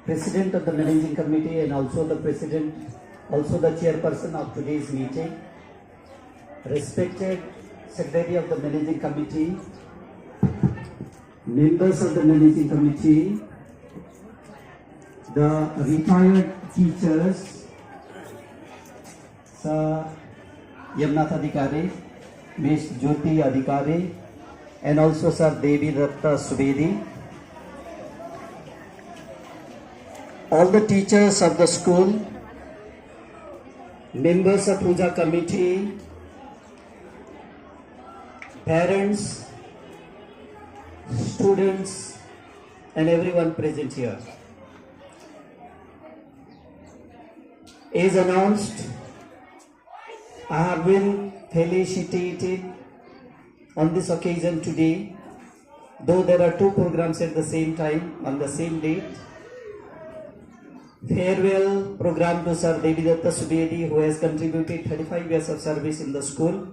President of the Managing Committee and also the President, also the Chairperson of today's meeting, respected Secretary of the Managing Committee, members of the Managing Committee, the retired teachers, Sir Yamnath Adhikari, Ms. Jyoti Adhikari, and also Sir Devi Datta Subedi, all the teachers of the school, members of Puja Committee, parents, students, and everyone present here. As announced, I have been felicitated on this occasion today, though there are two programs at the same time on the same date. Farewell program to Sir Devi Datta Subedi, who has contributed 35 years of service in the school,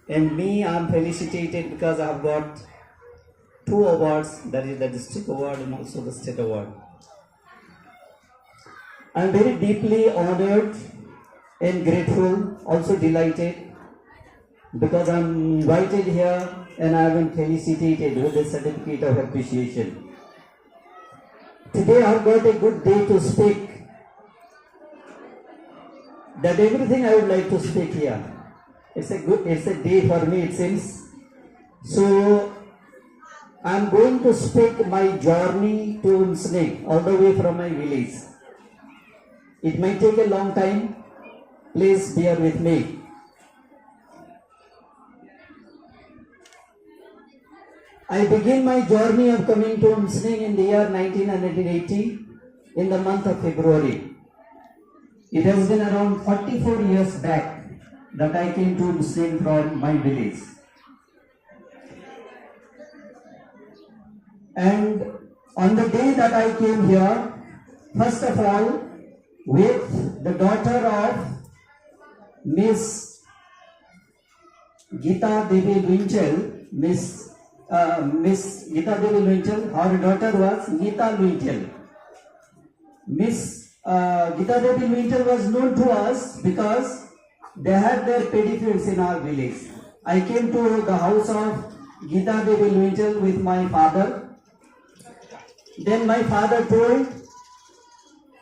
and me, I am felicitated because I have got two awards, that is the district award and also the state award. I am very deeply honored and grateful, also delighted, because I am invited here and I have been felicitated with a certificate of appreciation. Today I have got a good day to speak, that everything I would like to speak here. It's a day for me, it seems. So I am going to speak my journey to Umsneg, all the way from my village. It might take a long time. Please bear with me. I begin my journey of coming to Umsneg in the year 1980 in the month of February. It has been around 44 years back that I came to Umsneg from my village. And on the day that I came here, first of all, with the daughter of Miss Gita Devi Luinchel, Miss Gita Devi Luinchel, her daughter was Gita Luinchel. Miss Gita Devi Luinchel was known to us because they had their paddy fields in our village. I came to the house of Gita Devi Luinchel with my father. Then my father told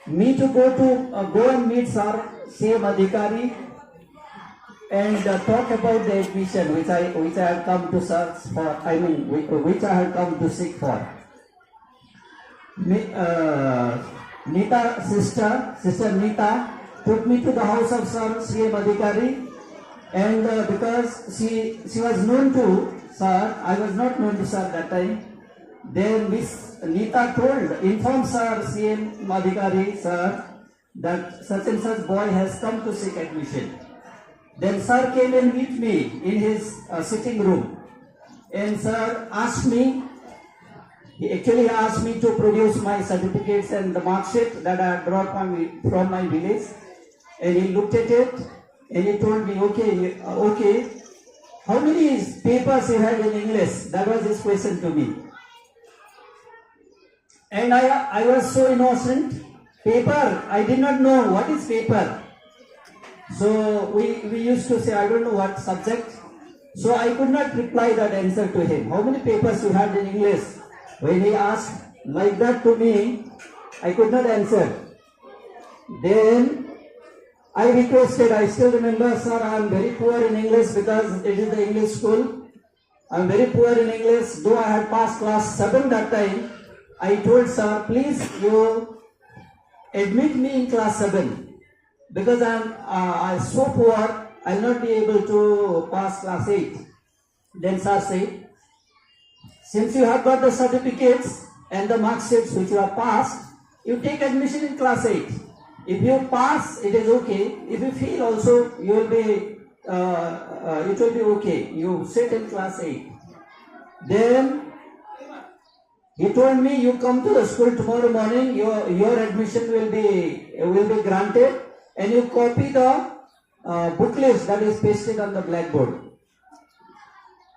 me to go and meet Sir CM Adhikari and talk about the admission which I had come to search for. I mean, which I had come to seek for. Sister Nita took me to the house of Sir CM Adhikari, and because she was known to Sir, I was not known to Sir that time. Then Miss Nita informed Sir CM Adhikari, Sir, that such and such boy has come to seek admission. Then Sir came and meet me in his sitting room, and Sir asked me, he actually asked me to produce my certificates and the mark sheet that I had brought from my village, and he looked at it and he told me, okay, how many papers you had in English? That was his question to me. And I was so innocent. Paper, I did not know what is paper. So we used to say, I don't know what subject. So I could not reply that answer to him. How many papers you had in English? When he asked like that to me, I could not answer. Then I requested, I still remember, Sir, I am very poor in English because it is the English school. I am very poor in English. Though I had passed class 7 that time, I told Sir, please you admit me in class 7 because I'm so poor, I will not be able to pass class 8. Then Sir said, since you have got the certificates and the mark sheets which you have passed, you take admission in class 8. If you pass, it is okay. If you fail also, you will be, it will be okay. You sit in class 8. Then he told me, you come to the school tomorrow morning, your admission will be granted, and you copy the book list that is pasted on the blackboard.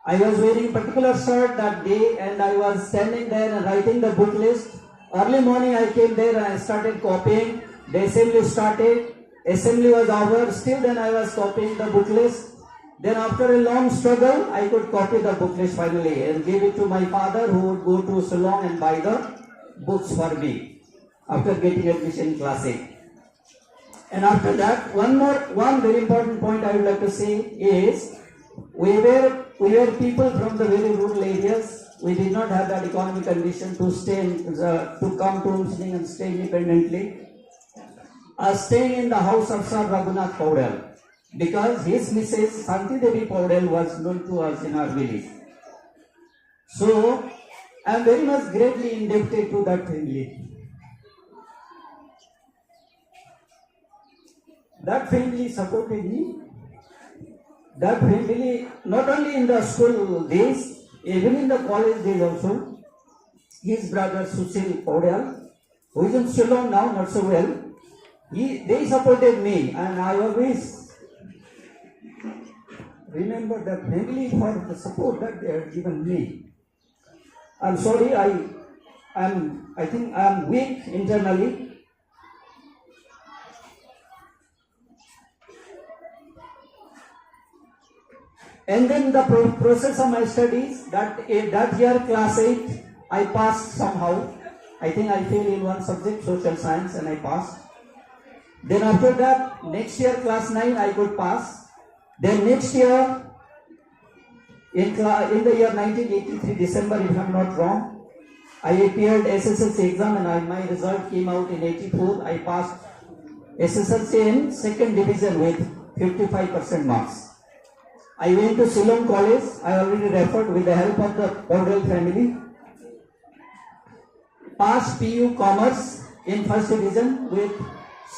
I was wearing a particular shirt that day and I was standing there and writing the book list. Early morning I came there and I started copying. The assembly started. Assembly was over. Still then I was copying the book list. Then after a long struggle, I could copy the book list finally and give it to my father, who would go to Shillong and buy the books for me after getting admission in class 8. And after that, one very important point I would like to say is we were people from the very rural areas. We did not have that economic condition to to come to Muslim and stay independently. Staying in the house of Sir Raghunath Paudel, because his Mrs. Santi Devi Paudel was known to us in our village. So I am very much greatly indebted to that family. That family supported me. That family, not only in the school days, even in the college days also. His brother Sushil Paudel, who is in Shillong now, not so well, they supported me, and I always remember that family for the support that they have given me. I'm sorry, I think I am weak internally. And then the process of my studies, that year, class 8, I passed somehow. I think I failed in one subject, social science, and I passed. Then after that, next year, class 9, I could pass. Then next year, in the year 1983, December, if I am not wrong, I appeared SSLC exam and my result came out in 84. I passed SSLC in second division with 55% marks. I went to Shillong College. I already referred, with the help of the Paudel family. Passed PU Commerce in first division with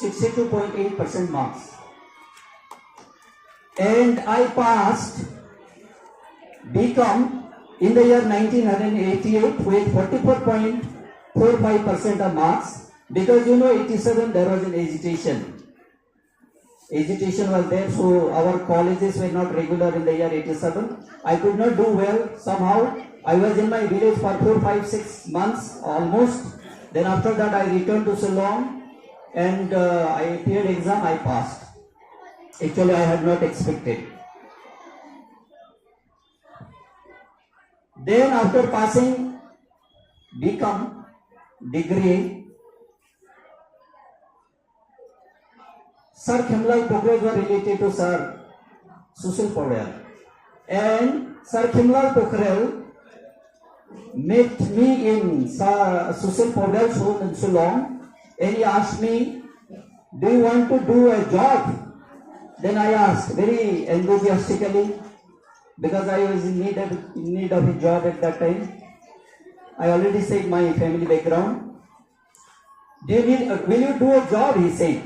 62.8% marks. And I passed BCom in the year 1988 with 44.45% of marks, because 87 there was an agitation. Agitation was there, so our colleges were not regular in the year 87. I could not do well somehow. I was in my village for 4, 5, 6 months almost. Then after that I returned to Shillong and I appeared exam, I passed. Actually I had not expected. Then after passing BCom degree, Sir Khimlal Pokhrel were related to Sir Sushil Paudel. And Sir Khimlal Pokhrel met me in Sir Sushil Paudel's home in Shillong, and he asked me, "Do you want to do a job?" Then I asked very enthusiastically, because I was in need of a job at that time. I already said my family background. Will you do a job? He said.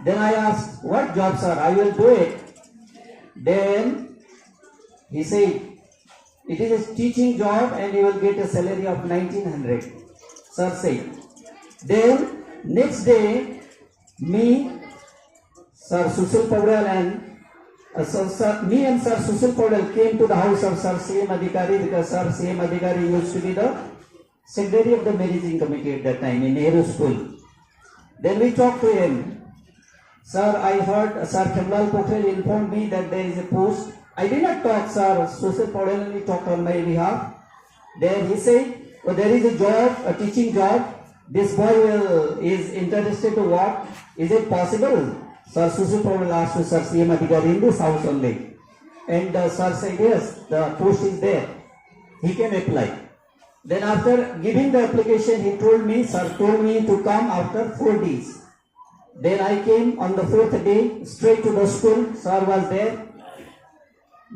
Then I asked, "What job, sir? I will do it." Then he said, "It is a teaching job and you will get a salary of 1900. Sir said. Then next day, me, Sir Sushil Paudel and Sir Sushil Paudel came to the house of Sir C.M. Adhikari, because Sir C.M. Adhikari used to be the secretary of the managing committee at that time in Nehru School. Then we talked to him. "Sir, I heard Sir Khimlal Pokhrel informed me that there is a post." I did not talk, Sir Sushil Paudel only talked on my behalf. Then he said, "Oh, there is a job, a teaching job. This boy is interested to work. Is it possible?" Sir Sushil Paudel asked to Sir C.M. Adhikari in this house only. And Sir said, "Yes, the post is there. He can apply." Then after giving the application, Sir told me to come after 4 days. Then I came on the 4th day, straight to the school. Sir was there.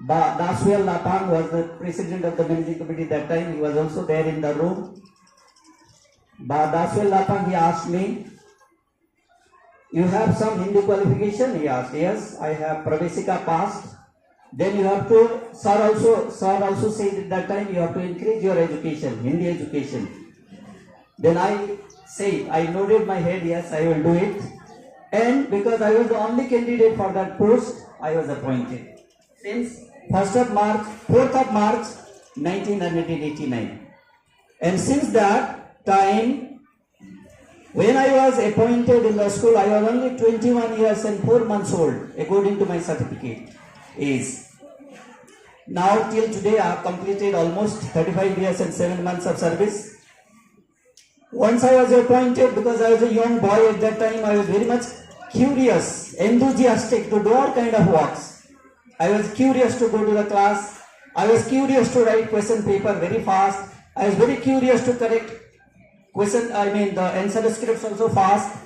Daswell Lapang was the president of the managing committee that time. He was also there in the room. Daswell Lapang, he asked me, "You have some Hindi qualification?" He asked. "Yes, I have Pravesika passed." Then you have to, Sir also said at that time, you have to increase your education, Hindi education. Then I said, I nodded my head, yes, I will do it. And because I was the only candidate for that post, I was appointed. Since 4th of March 1989. And since that time, When I was appointed in the school, I was only 21 years and 4 months old, according to my certificate age. Now till today, I have completed almost 35 years and 7 months of service. Once I was appointed, because I was a young boy at that time, I was very much curious, enthusiastic to do all kind of works. I was curious to go to the class. I was curious to write question paper very fast. I was very curious to correct the answer scripts also fast.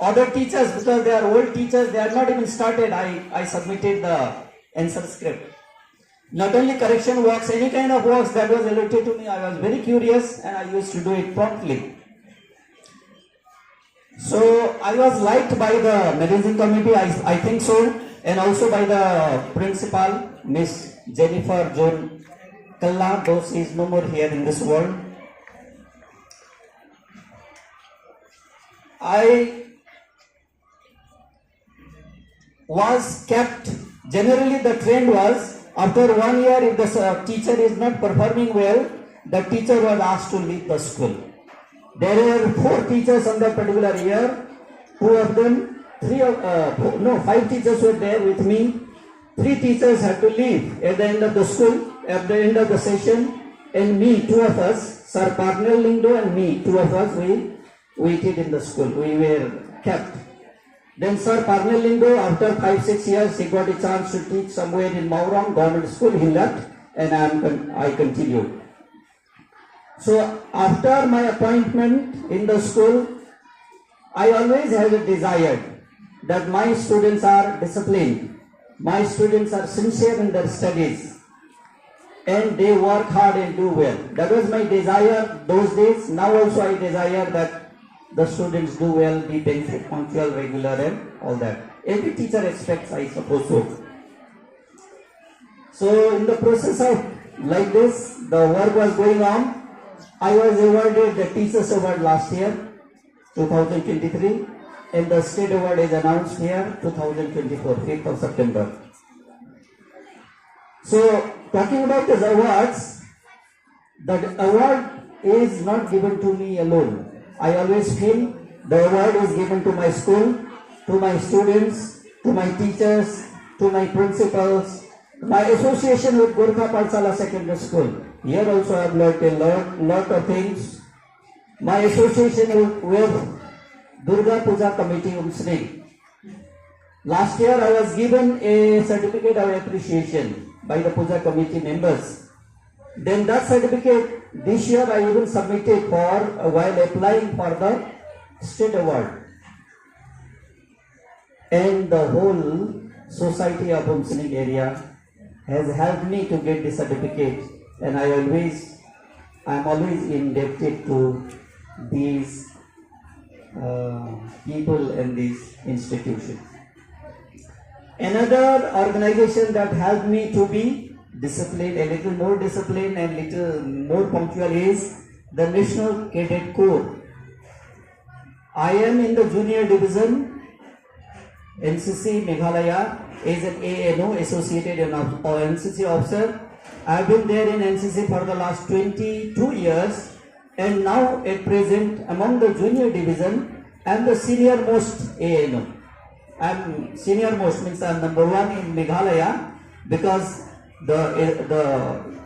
Other teachers, because they are old teachers, they are not even started, I submitted the answer script. Not only correction works, any kind of works that was allotted to me, I was very curious and I used to do it promptly. So I was liked by the managing committee, I think so, and also by the principal, Miss Jennifer John Kalla, though she is no more here in this world. I was kept, generally the trend was, after 1 year, if the teacher is not performing well, the teacher was asked to leave the school. There were 4 teachers on that particular year. 5 teachers were there with me. 3 teachers had to leave at the end of the school, at the end of the session, and me, 2 of us, Sir Parnell Lindo and me, 2 of us, we waited in the school. We were kept. Then Sir Parnell Lindo, after 5-6 years, he got a chance to teach somewhere in Maurang government school. He left, and I continued. So after my appointment in the school, I always had a desire that my students are disciplined, my students are sincere in their studies, and they work hard and do well. That was my desire those days. Now also I desire that the students do well, be punctual, regular, and all that. Every teacher expects, I suppose so. So in the process of like this, the work was going on. I was awarded the Teachers Award last year, 2023, and the State Award is announced here, 2024, 5th of September. So, talking about these awards, the award is not given to me alone. I always feel the award is given to my school, to my students, to my teachers, to my principals, my association with Gorkha Pathshala Secondary School. Here also I have learned a lot of things. My association with Durga Puja Committee Umsri. Last year I was given a certificate of appreciation by the Puja Committee members. Then that certificate this year I even submitted while applying for the State Award. And the whole society of Umsri area has helped me to get the certificate. And I am always indebted to these people and these institutions. Another organization that helped me to be disciplined, a little more disciplined and little more punctual is the National Cadet Corps. I am in the junior division, NCC Meghalaya, as an ANO, Associated NCC officer. I have been there in NCC for the last 22 years, and now at present among the junior division I am the senior most ANO. I am senior most means I am number 1 in Meghalaya, because the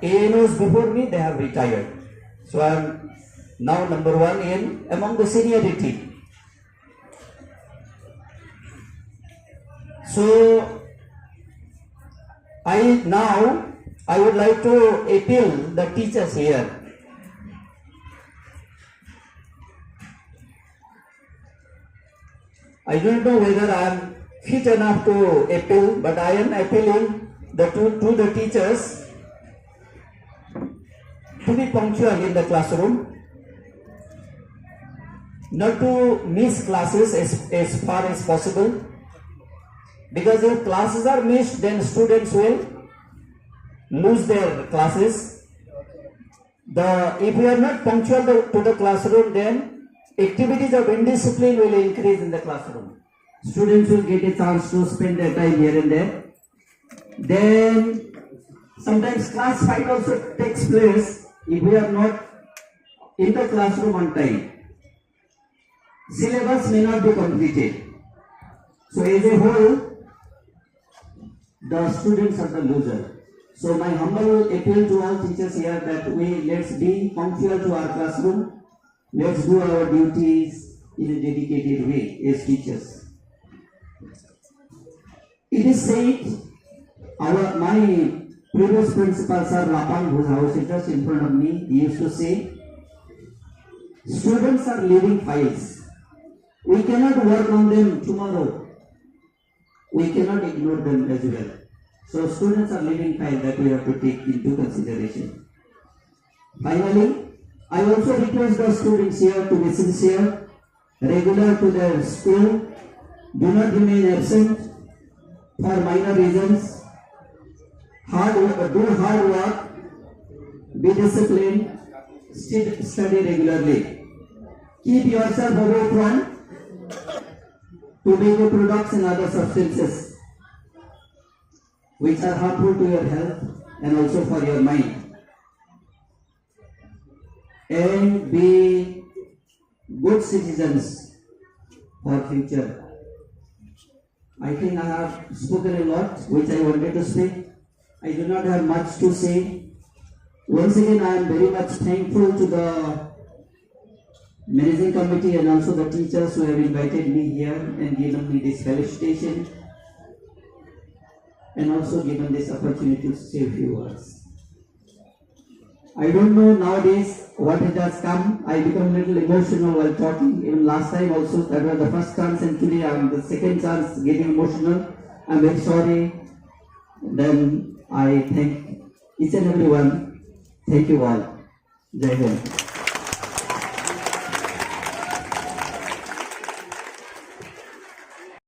ANOs before me, they have retired. So I am now number 1 in among the seniority. So I would like to appeal the teachers here. I don't know whether I am fit enough to appeal, but I am appealing to the teachers to be punctual in the classroom, not to miss classes as far as possible, because if classes are missed, then students will lose their classes. If we are not punctual to the classroom, then activities of indiscipline will increase in the classroom. Students will get a chance to spend their time here and there. Then sometimes class fight also takes place if we are not in the classroom on time. syllabus may not be completed. So as a whole, the students are the loser. So my humble appeal to all teachers here that let's be punctual to our classroom. Let's do our duties in a dedicated way as teachers. It is said, my previous principal, Sir Lapang, whose house is just in front of me, he used to say, students are living files. We cannot work on them tomorrow. We cannot ignore them as well. So students are living files that we have to take into consideration. Finally, I also request the students here to be sincere, regular to their school, do not remain absent for minor reasons, do hard work, be disciplined, study regularly. Keep yourself away from tobacco products and other substances which are harmful to your health and also for your mind. And be good citizens for future. I think I have spoken a lot which I wanted to speak. I do not have much to say. Once again, I am very much thankful to the managing committee and also the teachers who have invited me here and given me this felicitation and also given this opportunity to say a few words. I don't know nowadays what it has come. I become a little emotional while talking. Even last time also, that was the first chance, and today I am the second chance getting emotional. I am very sorry. Then I thank each and every one. Thank you all. Jai Hind.